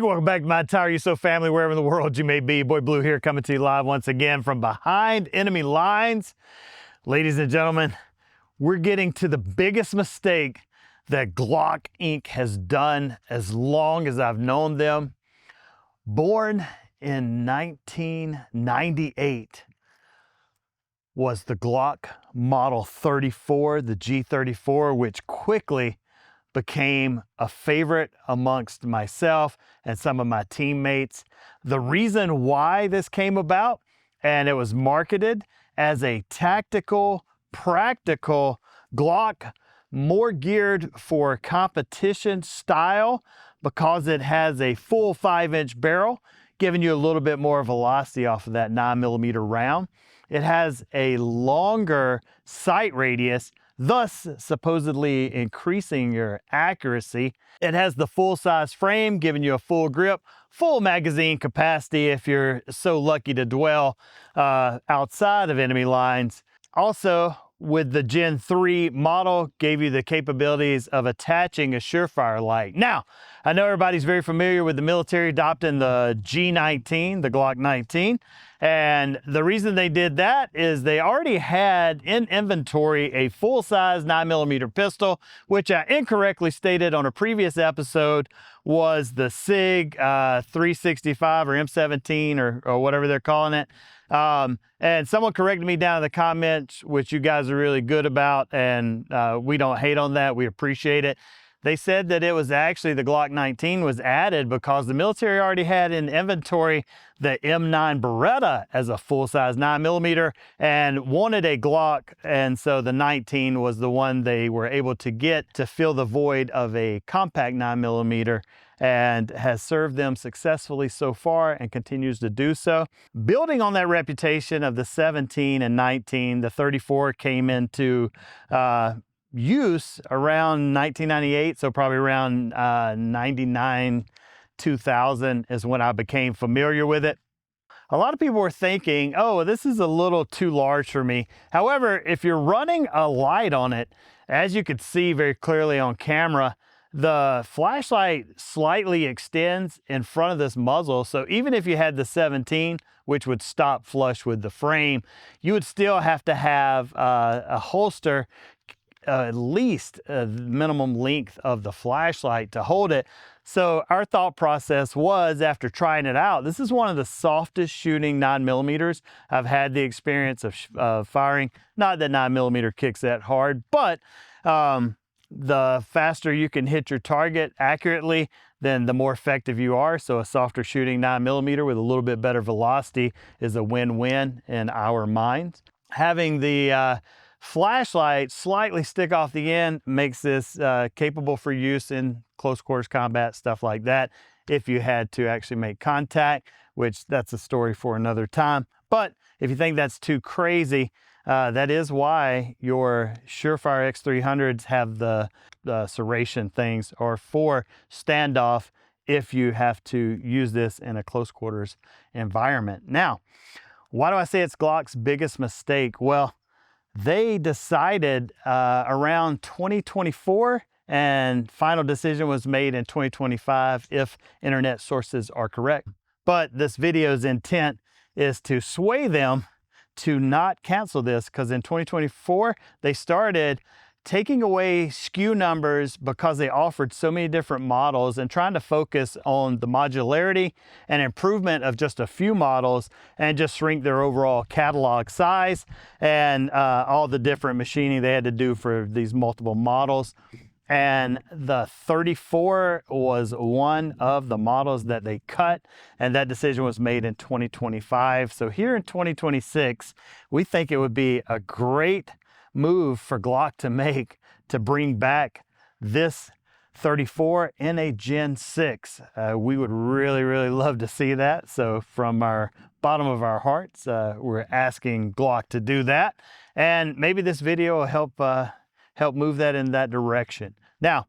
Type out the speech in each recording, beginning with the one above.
Big welcome back to my entire USOW family, wherever in the world you may be. Boy Blue here, coming to you live once again from behind enemy lines. Ladies and gentlemen, we're getting to the biggest mistake that Glock Inc. has done as long as I've known them. Born in 1998 was the Glock Model 34, the G34, which quickly became a favorite amongst myself and some of my teammates. The reason why this came about, and it was marketed as a tactical, practical Glock, more geared for competition style because it has a full 5-inch barrel, giving you a little bit more velocity off of that 9mm round. It has a longer sight radius, thus supposedly increasing your accuracy. It has the full-size frame, giving you a full grip, full magazine capacity if you're so lucky to dwell outside of enemy lines. Also, with the Gen 3 model, gave you the capabilities of attaching a surefire light. Now, I know everybody's very familiar with the military adopting the G19, the Glock 19. And the reason they did that is they already had in inventory a full-size 9mm pistol, which I incorrectly stated on a previous episode was the SIG 365 or M17 or whatever they're calling it. And someone corrected me down in the comments, which you guys are really good about, and we don't hate on that. We appreciate it. They said that it was actually the Glock 19 was added because the military already had in inventory the M9 Beretta as a full-size 9mm and wanted a Glock, and so the 19 was the one they were able to get to fill the void of a compact 9mm, and has served them successfully so far and continues to do so. Building on that reputation of the 17 and 19, the 34 came into use around 1998, so probably around 99, 2000 is when I became familiar with it. A lot of people were thinking, oh, this is a little too large for me. However, if you're running a light on it, as you could see very clearly on camera, the flashlight slightly extends in front of this muzzle. So even if you had the 17, which would stop flush with the frame, you would still have to have a holster at least the minimum length of the flashlight to hold it. So our thought process was, after trying it out, this is one of the softest shooting 9mm I've had the experience of firing. Not that 9mm kicks that hard, but the faster you can hit your target accurately, then the more effective you are. So a softer shooting 9mm with a little bit better velocity is a win-win in our minds. Having the flashlight slightly stick off the end makes this capable for use in close quarters combat, stuff like that, if you had to actually make contact, which that's a story for another time. But if you think that's too crazy, that is why your Surefire X300s have the serration things, or for standoff if you have to use this in a close quarters environment. Now, why do I say it's Glock's biggest mistake? Well, they decided around 2024, and final decision was made in 2025 if internet sources are correct. But this video's intent is to sway them to not cancel this, because in 2024 they started taking away SKU numbers because they offered so many different models and trying to focus on the modularity and improvement of just a few models and just shrink their overall catalog size and all the different machining they had to do for these multiple models. And the 34 was one of the models that they cut, and that decision was made in 2025. So here in 2026, we think it would be a great move for Glock to make to bring back this 34 in a Gen 6. We would really, really love to see that. So from our bottom of our hearts, we're asking Glock to do that. And maybe this video will help move that in that direction. Now,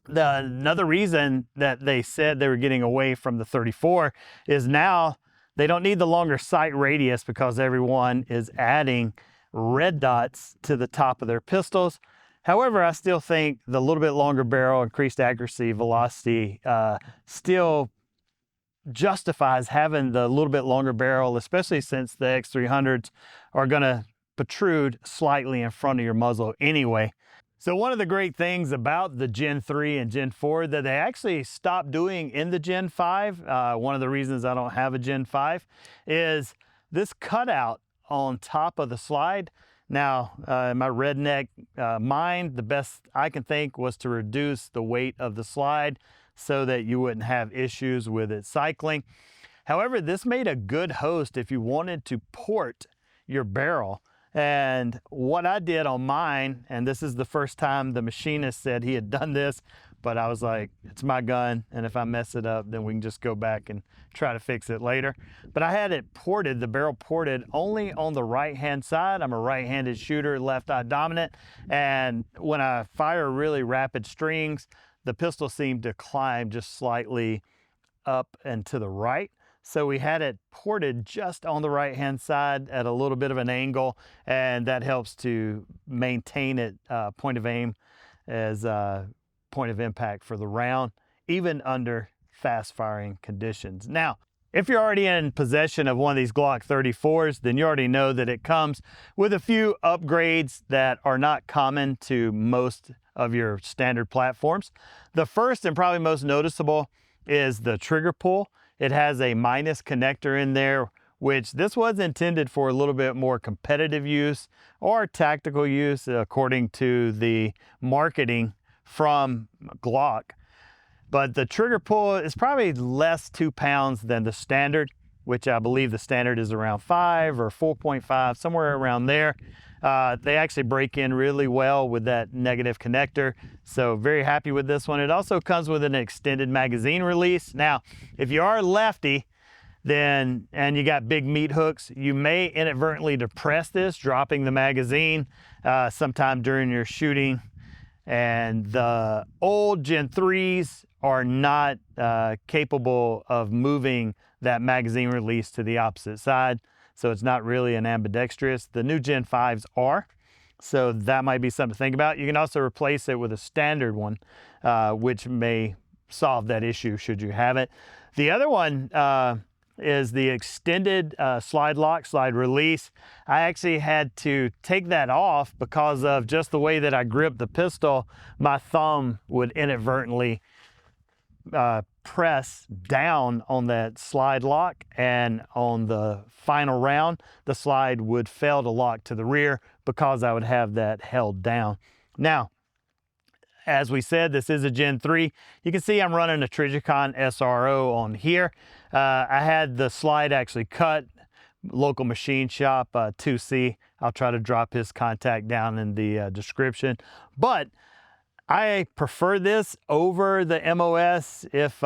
another reason that they said they were getting away from the 34 is now they don't need the longer sight radius because everyone is adding red dots to the top of their pistols. However, I still think the little bit longer barrel, increased accuracy, velocity, still justifies having the little bit longer barrel, especially since the X300s are going to protrude slightly in front of your muzzle anyway. So one of the great things about the Gen 3 and Gen 4 that they actually stopped doing in the Gen 5, one of the reasons I don't have a Gen 5, is this cutout on top of the slide. Now, in my redneck mind, the best I can think was to reduce the weight of the slide so that you wouldn't have issues with it cycling. However, this made a good host if you wanted to port your barrel. And what I did on mine, and this is the first time the machinist said he had done this, but I was like, it's my gun, and if I mess it up, then we can just go back and try to fix it later. But I had it ported, the barrel ported only on the right-hand side. I'm a right-handed shooter, left-eye dominant, and when I fire really rapid strings, the pistol seemed to climb just slightly up and to the right. So we had it ported just on the right-hand side at a little bit of an angle, and that helps to maintain it point of aim as point of impact for the round, even under fast firing conditions. Now, if you're already in possession of one of these Glock 34s, then you already know that it comes with a few upgrades that are not common to most of your standard platforms. The first and probably most noticeable is the trigger pull. It has a minus connector in there, which this was intended for a little bit more competitive use or tactical use according to the marketing from Glock. But the trigger pull is probably less 2 pounds than the standard, which I believe the standard is around 5 or 4.5, somewhere around there. They actually break in really well with that negative connector, so very happy with this one. It also comes with an extended magazine release. Now, if you are lefty, and you got big meat hooks, you may inadvertently depress this, dropping the magazine sometime during your shooting. And the old Gen 3s are not capable of moving that magazine release to the opposite side, so it's not really an ambidextrous. The new Gen 5s are, so that might be something to think about. You can also replace it with a standard one, which may solve that issue should you have it. The other one is the extended slide lock, slide release. I actually had to take that off because of just the way that I grip the pistol. My thumb would inadvertently press down on that slide lock, and on the final round, the slide would fail to lock to the rear because I would have that held down. Now, as we said, this is a Gen 3. You can see I'm running a Trijicon SRO on here. I had the slide actually cut, local machine shop, 2C. I'll try to drop his contact down in the description. But I prefer this over the MOS if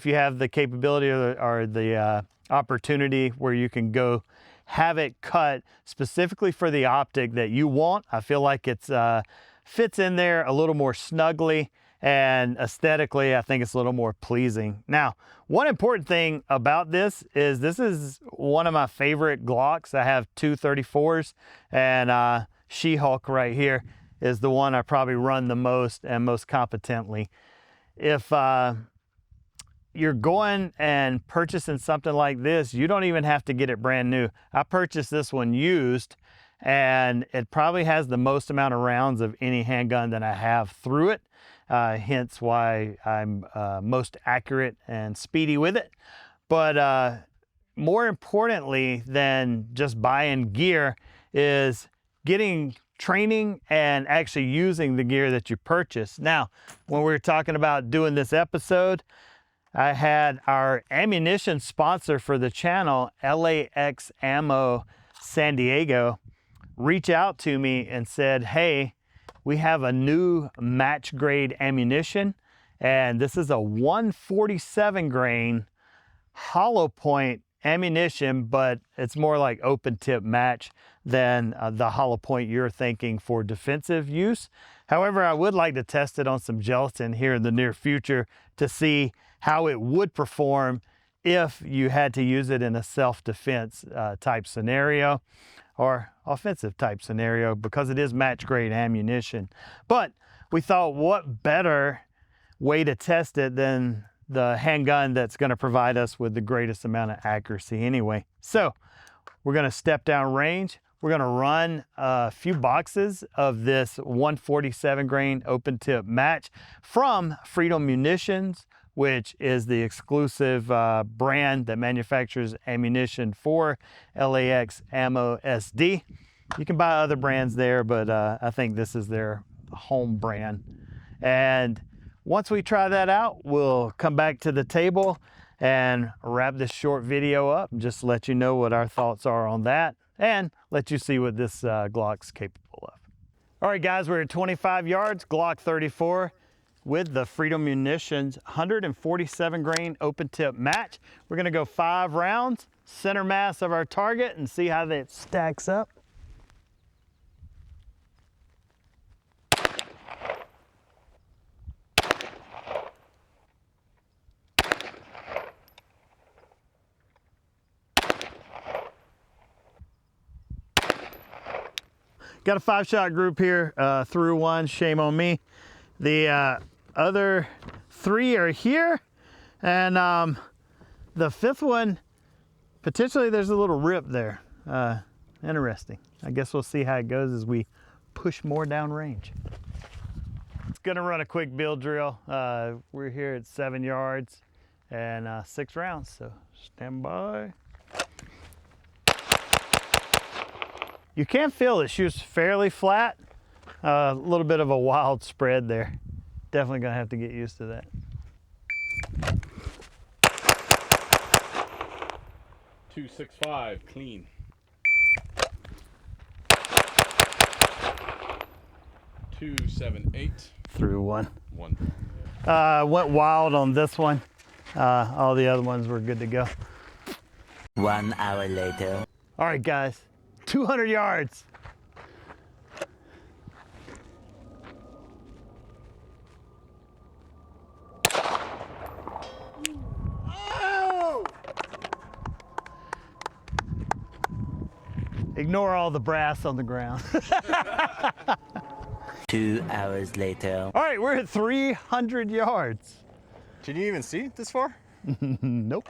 you have the capability or the opportunity where you can go have it cut specifically for the optic that you want. I feel like it's fits in there a little more snugly, and aesthetically I think it's a little more pleasing. Now, one important thing about this is one of my favorite Glocks. I have two 34s, and She-Hulk right here is the one I probably run the most and most competently. If you're going and purchasing something like this, you don't even have to get it brand new. I purchased this one used, and it probably has the most amount of rounds of any handgun that I have through it, hence why I'm most accurate and speedy with it. But more importantly than just buying gear is getting training and actually using the gear that you purchase. Now, when we were talking about doing this episode, I had our ammunition sponsor for the channel, LAX Ammo San Diego, reach out to me and said, hey, we have a new match grade ammunition, and this is a 147 grain hollow point ammunition, but it's more like open tip match than the hollow point you're thinking for defensive use. However, I would like to test it on some gelatin here in the near future to see how it would perform if you had to use it in a self-defense type scenario. or offensive type scenario because it is match grade ammunition. But we thought, what better way to test it than the handgun that's going to provide us with the greatest amount of accuracy anyway. So we're going to step down range. We're going to run a few boxes of this 147 grain open tip match from Freedom Munitions, which is the exclusive brand that manufactures ammunition for LAX Ammo SD. You can buy other brands there, but I think this is their home brand. And once we try that out, we'll come back to the table and wrap this short video up and just let you know what our thoughts are on that and let you see what this Glock's capable of. All right, guys, we're at 25 yards, Glock 34 with the Freedom Munitions 147 grain open tip match. We're gonna go 5 rounds, center mass of our target, and see how that stacks up. Got a 5-shot group here, through one, shame on me. The other 3 are here, and the 5th one, potentially there's a little rip there. Interesting. I guess we'll see how it goes as we push more down range. It's gonna run a quick build drill. We're here at 7 yards and 6 rounds, so stand by. You can feel it shoots fairly flat. A little bit of a wild spread there. Definitely gonna have to get used to that. .265 clean. 278 through one. Went wild on this one. All the other ones were good to go. 1 hour later. All right, guys. 200 yards. Oh! Ignore all the brass on the ground. 2 hours later. All right, we're at 300 yards. Can you even see this far? Nope.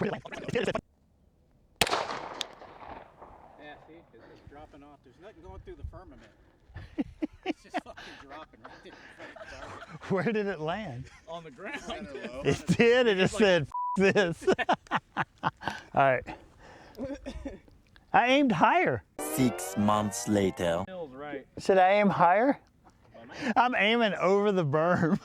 Yeah, see, it's just dropping off. There's nothing going through the firmament. It's just fucking dropping right there in front of the target. Where did it land? On the ground. It did, it just said, F this. All right. I aimed higher. 6 months later. Right. Should I aim higher? I'm aiming over the berm.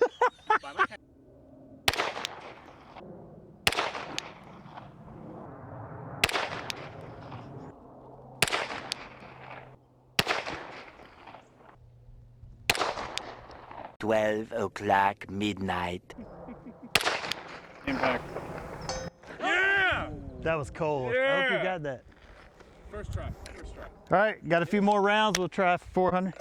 12 o'clock midnight. Impact. Yeah! That was cold. Yeah! I hope you got that. First try. First try. All right, got a few more rounds. We'll try 400.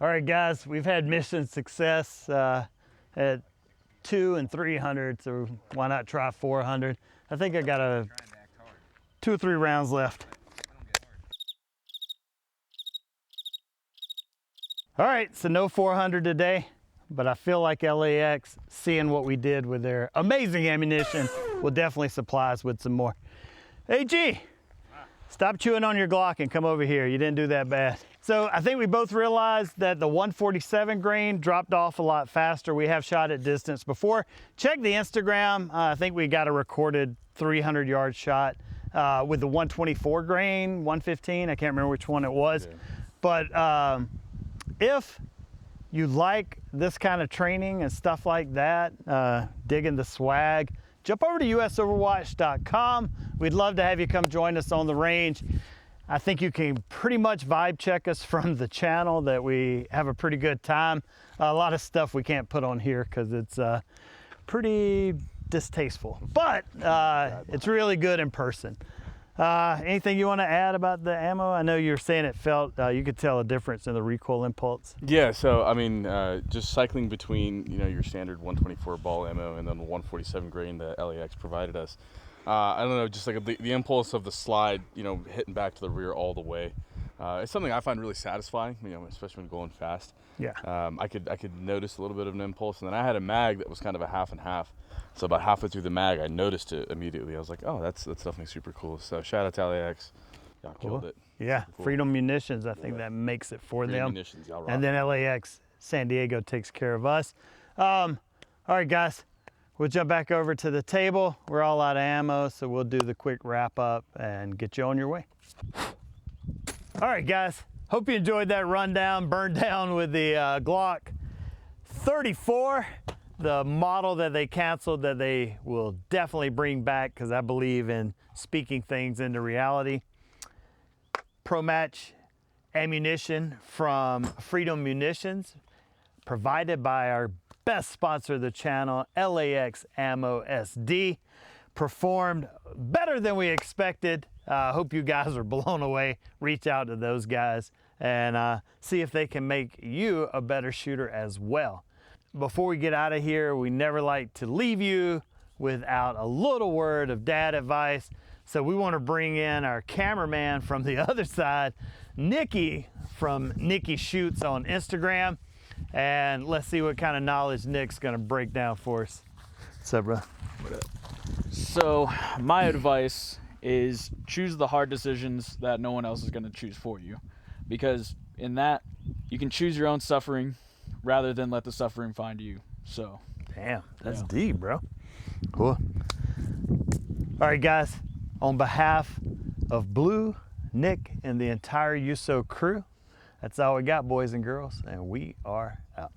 All right, guys, we've had mission success at 200 and 300, so why not try 400? I think I got 2 or 3 rounds left. All right, so no 400 today, but I feel like LAX, seeing what we did with their amazing ammunition, will definitely supply us with some more. Hey, G, stop chewing on your Glock and come over here. You didn't do that bad. So I think we both realized that the 147 grain dropped off a lot faster. We have shot at distance before. Check the Instagram. I think we got a recorded 300 yard shot with the 124 grain, 115. I can't remember which one it was. Yeah. But if you like this kind of training and stuff like that, digging the swag, jump over to USOverwatch.com. We'd love to have you come join us on the range. I think you can pretty much vibe check us from the channel that we have a pretty good time. A lot of stuff we can't put on here because it's pretty distasteful, but it's really good in person. Anything you want to add about the ammo? I know you were saying it felt, you could tell a difference in the recoil impulse. Yeah, so I mean, just cycling between your standard 124 ball ammo and then the 147 grain that LAX provided us. I don't know, just like the impulse of the slide, hitting back to the rear all the way. It's something I find really satisfying, especially when going fast. Yeah. I could notice a little bit of an impulse, and then I had a mag that was kind of a half and half. So about halfway through the mag, I noticed it immediately. I was like, oh, that's definitely super cool. So shout out to LAX. Y'all killed it. Yeah, Super cool. Freedom Munitions, I think that makes it for Freedom them. Munitions, y'all rock. And then LAX San Diego takes care of us. All right, guys, we'll jump back over to the table. We're all out of ammo, so we'll do the quick wrap up and get you on your way. All right, guys, hope you enjoyed that rundown, burn down with the Glock 34, the model that they canceled that they will definitely bring back because I believe in speaking things into reality. Pro Match ammunition from Freedom Munitions, provided by our best sponsor of the channel, LAX Ammo SD. Performed better than we expected. Hope you guys are blown away. Reach out to those guys and see if they can make you a better shooter as well. Before we get out of here, we never like to leave you without a little word of dad advice. So we want to bring in our cameraman from the other side, Nikki from Nikki Shoots on Instagram. And let's see what kind of knowledge Nick's gonna break down for us. What's up, bro? So my advice is choose the hard decisions that no one else is going to choose for you, because in that you can choose your own suffering rather than let the suffering find you. So Damn, that's Yeah. deep, bro. Cool. All right, guys, on behalf of Blue, Nick, and the entire USOW crew, that's all we got, boys and girls, and we are out.